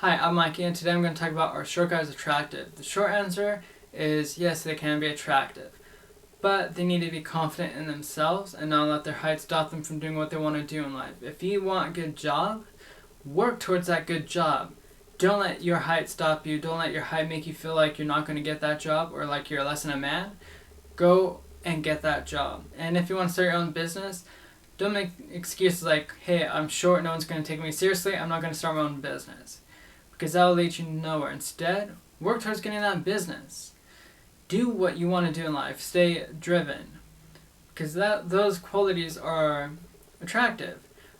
Hi, I'm Mikey, and today I'm going to talk about are short guys attractive? The short answer is yes, they can be attractive, but they need to be confident in themselves and not let their height stop them from doing what they want to do in life. If you want a good job, work towards that good job. Don't let your height stop you. Don't let your height make you feel like you're not going to get that job or like you're less than a man. Go and get that job. And if you want to start your own business, don't make excuses like, hey, I'm short, no one's going to take me seriously, I'm not going to start my own business. Because that will lead you nowhere. Instead, work towards getting that business. Do what you want to do in life. Stay driven. Because those qualities are attractive.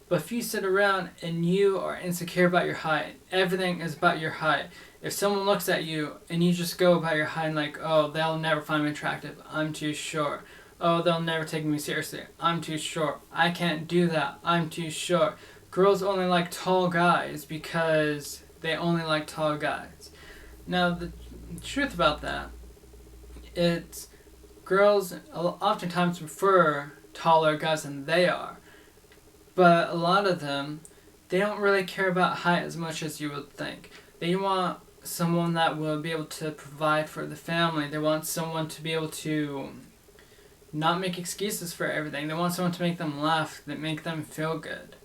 But if you sit around and you are insecure about your height, everything is about your height. If someone looks at you and you just go about your height and like, oh, they'll never find me attractive, I'm too short. Oh, they'll never take me seriously, I'm too short. I can't do that, I'm too short. Girls only like tall guys because they only like tall guys. Now, the truth about that, it's girls oftentimes prefer taller guys than they are. But a lot of them, they don't really care about height as much as you would think. They want someone that will be able to provide for the family. They want someone to be able to not make excuses for everything. They want someone to make them laugh, that make them feel good.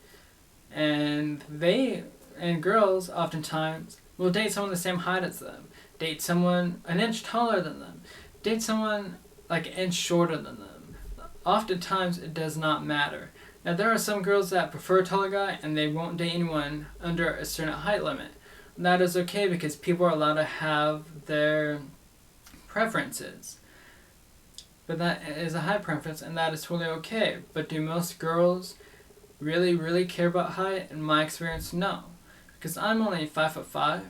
And girls oftentimes will date someone the same height as them. Date someone an inch taller than them. Date someone like an inch shorter than them. Oftentimes it does not matter. Now there are some girls that prefer a taller guy and they won't date anyone under a certain height limit. And that is okay because people are allowed to have their preferences. But that is a height preference and that is totally okay. But do most girls really care about height? In my experience, no. Because I'm only 5'5",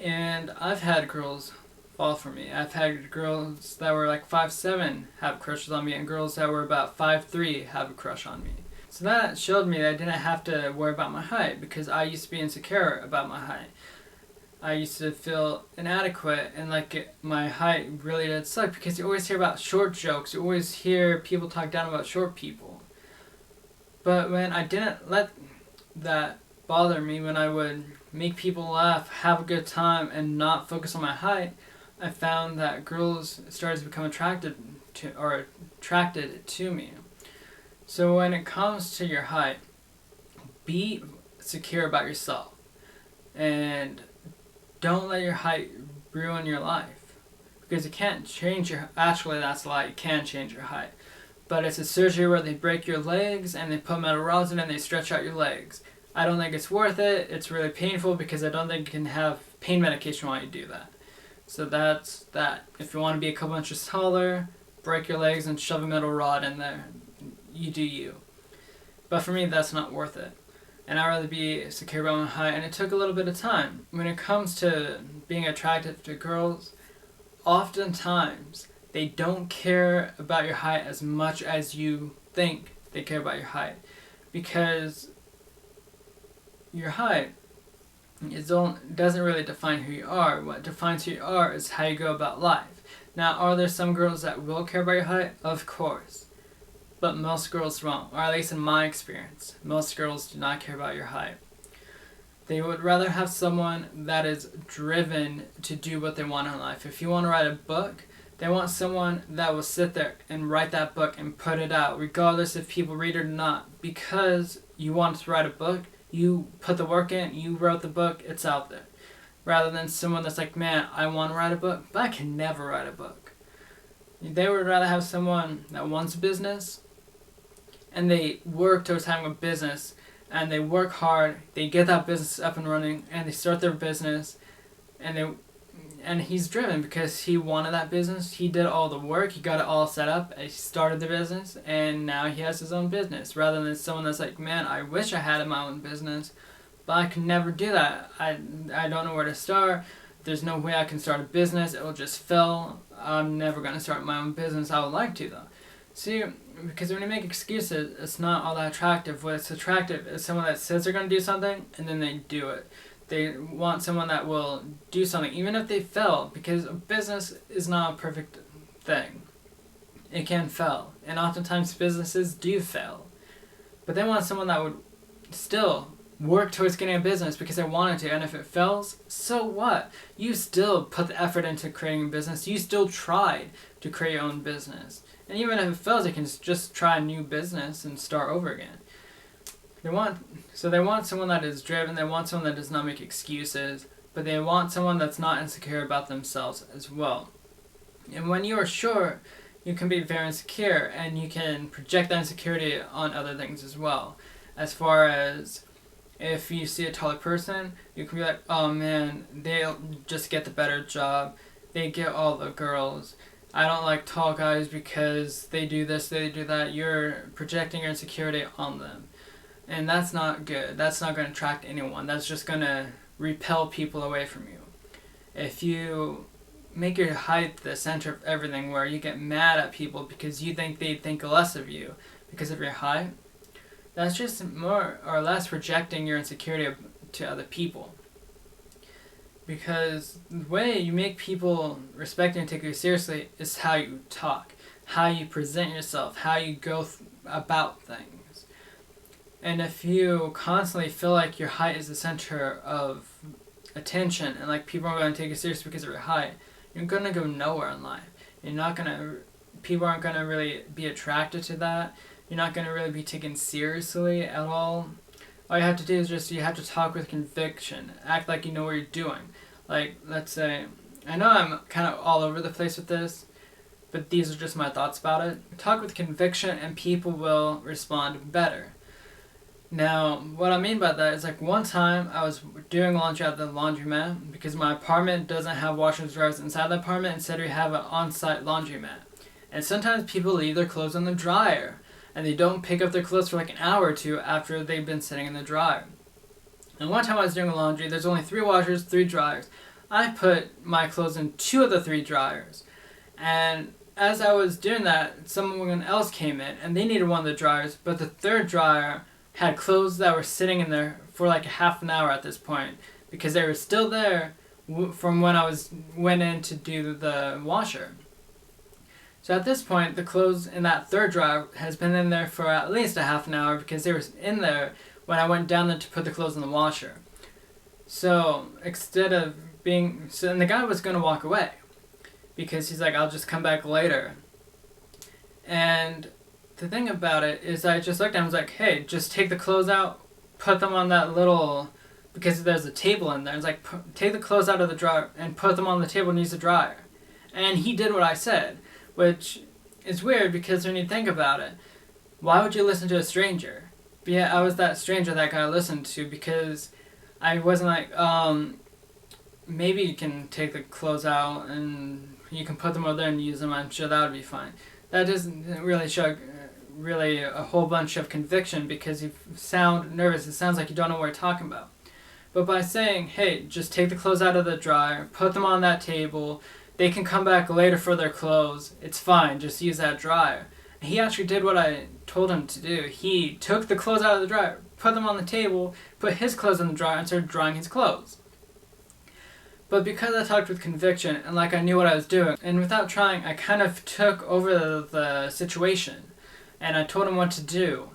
and I've had girls fall for me. I've had girls that were like 5'7" have crushes on me, and girls that were about 5'3" have a crush on me. So that showed me that I didn't have to worry about my height, because I used to be insecure about my height. I used to feel inadequate, and my height really did suck, because you always hear about short jokes. You always hear people talk down about short people. But when I didn't let that bother me, when I would make people laugh, have a good time, and not focus on my height, I found that girls started to become attracted to me. So when it comes to your height, be secure about yourself. And don't let your height ruin your life. Because it can't change actually that's a lie, it can change your height. But it's a surgery where they break your legs and they put metal rods in and they stretch out your legs. I don't think it's worth it. It's really painful because I don't think you can have pain medication while you do that. So that's that. If you want to be a couple inches taller, break your legs and shove a metal rod in there. You do you. But for me, that's not worth it. And I'd rather be secure about my height, and it took a little bit of time. When it comes to being attractive to girls, oftentimes they don't care about your height as much as you think they care about your height. Because your height doesn't really define who you are. What defines who you are is how you go about life. Now, are there some girls that will care about your height? Of course. But most girls won't, or at least in my experience, most girls do not care about your height. They would rather have someone that is driven to do what they want in life. If you want to write a book, they want someone that will sit there and write that book and put it out, regardless if people read it or not. Because you want to write a book, you put the work in, you wrote the book, it's out there. Rather than someone that's like, man, I want to write a book, but I can never write a book. They would rather have someone that wants a business, and they work towards having a business, and they work hard, they get that business up and running, and they start their business, and he's driven because he wanted that business, he did all the work, he got it all set up, he started the business, and now he has his own business, rather than someone that's like, man, I wish I had my own business, but I can never do that. I don't know where to start, there's no way I can start a business, it will just fail, I'm never going to start my own business. I would like to though. See, because when you make excuses, it's not all that attractive. What's attractive is someone that says they're going to do something, and then they do it. They want someone that will do something, even if they fail, because a business is not a perfect thing. It can fail, and oftentimes businesses do fail. But they want someone that would still work towards getting a business because they wanted to, and if it fails, so what? You still put the effort into creating a business. You still tried to create your own business. And even if it fails, you can just try a new business and start over again. They want someone that is driven. They want someone that does not make excuses, but they want someone that's not insecure about themselves as well. And when you are sure, you can be very insecure, and you can project that insecurity on other things as well. As far as if you see a taller person, you can be like, oh man, they'll just get the better job. They get all the girls. I don't like tall guys because they do this, they do that. You're projecting your insecurity on them. And that's not good. That's not going to attract anyone. That's just going to repel people away from you. If you make your height the center of everything, where you get mad at people because you think they think less of you because of your height, that's just more or less projecting your insecurity to other people. Because the way you make people respect you and take you seriously is how you talk, how you present yourself, how you go about things. And if you constantly feel like your height is the center of attention, and like people are going to take you seriously because of your height, you're going to go nowhere in life. People aren't going to really be attracted to that. You're not going to really be taken seriously at all. All you have to do is you have to talk with conviction. Act like you know what you're doing. Like, let's say, I know I'm kind of all over the place with this, but these are just my thoughts about it. Talk with conviction and people will respond better. Now, what I mean by that is, like, one time I was doing laundry at the laundromat because my apartment doesn't have washers and dryers inside the apartment. Instead, we have an on-site laundromat. And sometimes people leave their clothes in the dryer, and they don't pick up their clothes for like an hour or two after they've been sitting in the dryer. And one time I was doing laundry, there's only 3 washers, 3 dryers. I put my clothes in 2 of the 3 dryers. And as I was doing that, someone else came in, and they needed one of the dryers, but the 3rd dryer had clothes that were sitting in there for like a half an hour at this point, because they were still there from when I went in to do the washer. So at this point, the clothes in that 3rd dryer has been in there for at least a half an hour because they were in there when I went down there to put the clothes in the washer. So and the guy was going to walk away because he's like, I'll just come back later. And the thing about it is I just looked at him and was like, hey, just take the clothes out, put them on that little, because there's a table in there. It's like, take the clothes out of the dryer and put them on the table and use the dryer. And he did what I said, which is weird because when you think about it, why would you listen to a stranger? But yeah, I was that stranger that guy listened to because I wasn't like, maybe you can take the clothes out and you can put them over there and use them. I'm sure that would be fine. That doesn't really show really a whole bunch of conviction because you sound nervous. It sounds like you don't know what you're talking about. But by saying, hey, just take the clothes out of the dryer, put them on that table, they can come back later for their clothes, it's fine, just use that dryer. He actually did what I told him to do. He took the clothes out of the dryer, put them on the table, put his clothes in the dryer, and started drying his clothes. But because I talked with conviction, and like I knew what I was doing, and without trying, I kind of took over the situation, and I told him what to do.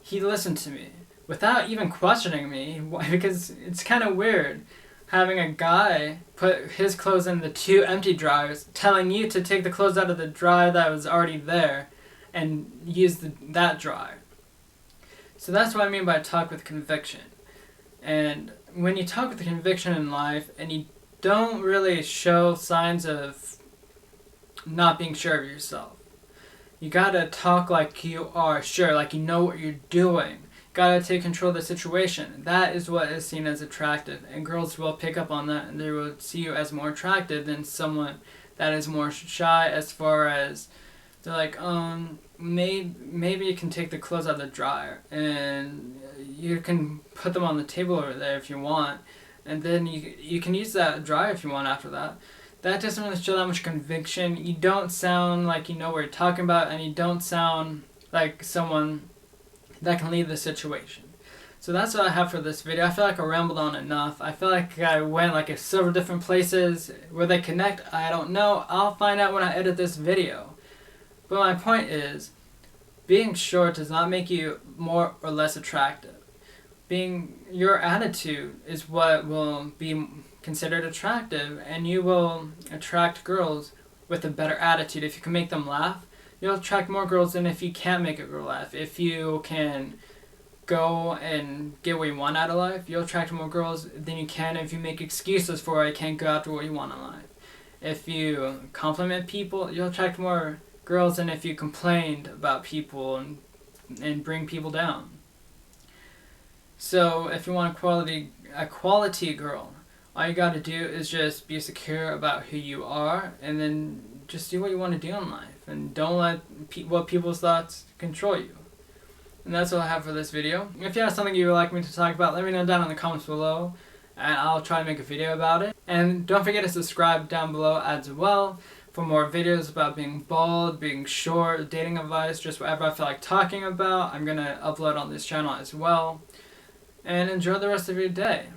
He listened to me, without even questioning me, because it's kind of weird having a guy put his clothes in the 2 empty dryers, telling you to take the clothes out of the dryer that was already there, and use that dryer. So that's what I mean by talk with conviction. And when you talk with conviction in life, and you don't really show signs of not being sure of yourself, you gotta talk like you are sure, like you know what you're doing. Gotta take control of the situation. That is what is seen as attractive, and girls will pick up on that, and they will see you as more attractive than someone that is more shy. As far as they're like, maybe you can take the clothes out of the dryer and you can put them on the table over there if you want, and then you can use that dryer if you want after that. That doesn't really show that much conviction. You don't sound like you know what you're talking about, and you don't sound like someone that can lead the situation. So that's what I have for this video. I feel like I rambled on enough. I feel like I went like several different places. Where they connect, I don't know. I'll find out when I edit this video. But my point is, being short does not make you more or less attractive. your attitude is what will be considered attractive, and you will attract girls with a better attitude. If you can make them laugh, you'll attract more girls than if you can't make a girl laugh. If you can go and get what you want out of life, you'll attract more girls than you can if you make excuses for why you can't go after what you want in life. If you compliment people, you'll attract more girls than if you complained about people and bring people down. So if you want a quality girl, all you gotta do is just be secure about who you are, and then just do what you want to do in life, and don't let what people's thoughts control you. And that's all I have for this video. If you have something you would like me to talk about, let me know down in the comments below, and I'll try to make a video about it. And don't forget to subscribe down below as well for more videos about being bald, being short, dating advice, just whatever I feel like talking about. I'm gonna upload on this channel as well. And enjoy the rest of your day.